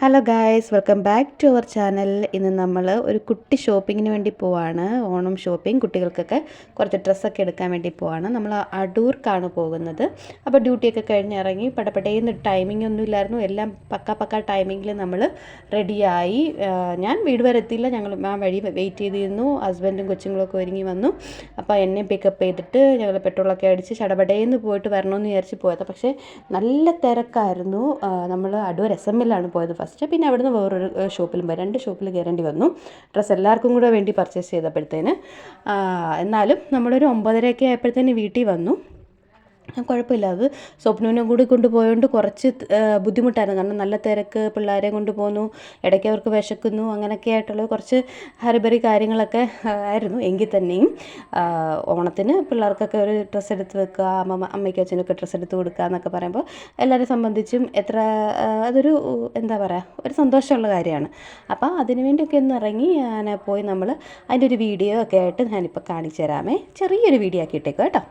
Hello guys, welcome back to our channel. ഇന്ന് നമ്മൾ ഒരു കുട്ടി ഷോപ്പിങ്ങിന് വേണ്ടി പോവാണ്. ഓണം ഷോപ്പിംഗ്, കുട്ടികൾക്കൊക്കെ കുറച്ച് ഡ്രസ്സൊക്കെ എടുക്കാൻ വേണ്ടി പോവാണ്. നമ്മൾ അടൂർക്കാണ് പോകുന്നത്. അപ്പോൾ ഡ്യൂട്ടിയൊക്കെ കഴിഞ്ഞ് ഇറങ്ങി പടപടേന്ന് ടൈമിംഗ് ഒന്നും ഇല്ലായിരുന്നു. എല്ലാം പക്ക ടൈമിങ്ങിൽ നമ്മൾ റെഡിയായി. ഞാൻ വീട് വരെ എത്തിയില്ല, ഞങ്ങൾ ആ വഴി വെയിറ്റ് ചെയ്തിരുന്നു. ഹസ്ബൻഡും കൊച്ചുങ്ങളൊക്കെ ഒരുങ്ങി വന്നു. അപ്പോൾ എന്നെ പിക്കപ്പ് ചെയ്തിട്ട് ഞങ്ങൾ പെട്രോളൊക്കെ അടിച്ച് ചടപടേന്ന് പോയിട്ട് വരണമെന്ന് വിചാരിച്ച് പോയത്. പക്ഷേ നല്ല തിരക്കായിരുന്നു. നമ്മൾ അടൂർ SML പോയത് ഫസ്റ്റ്. പിന്നെ അവിടുന്ന് വേറൊരു ഷോപ്പിലും പോയി, 2 ഷോപ്പിൽ കയറേണ്ടി വന്നു ഡ്രസ്സ് എല്ലാവർക്കും കൂടെ വേണ്ടി പർച്ചേസ് ചെയ്തപ്പോഴത്തേന്. എന്നാലും നമ്മളൊരു 9:30 ആയപ്പോഴത്തേന് വീട്ടിൽ വന്നു. കുഴപ്പമില്ല, അത് സ്വപ്നവിനും കൂടി കൊണ്ടുപോയതുകൊണ്ട് കുറച്ച് ബുദ്ധിമുട്ടായിരുന്നു. കാരണം നല്ല തിരക്ക്, പിള്ളേരെ കൊണ്ടുപോകുന്നു, ഇടയ്ക്ക് അവർക്ക് വിശക്കുന്നു, അങ്ങനെയൊക്കെ ആയിട്ടുള്ള കുറച്ച് ഹരിബറി കാര്യങ്ങളൊക്കെ ആയിരുന്നു. എങ്കിൽ തന്നെയും ഓണത്തിന് പിള്ളേർക്കൊക്കെ ഒരു ഡ്രസ്സ് എടുത്ത് വെക്കുക, അമ്മയ്ക്കും അച്ഛനൊക്കെ ഡ്രസ്സ് എടുത്ത് കൊടുക്കുക എന്നൊക്കെ പറയുമ്പോൾ എല്ലാവരെ സംബന്ധിച്ചും അതൊരു എന്താ പറയുക, ഒരു സന്തോഷമുള്ള കാര്യമാണ്. അപ്പോൾ അതിനു വേണ്ടിയൊക്കെ ഒന്ന് ഇറങ്ങി പോയി നമ്മൾ അതിൻ്റെ ഒരു വീഡിയോ ഒക്കെ ആയിട്ട് ഞാനിപ്പോൾ കാണിച്ചു തരാമേ. ചെറിയൊരു വീഡിയോ ആക്കി ഇട്ടേക്കും കേട്ടോ.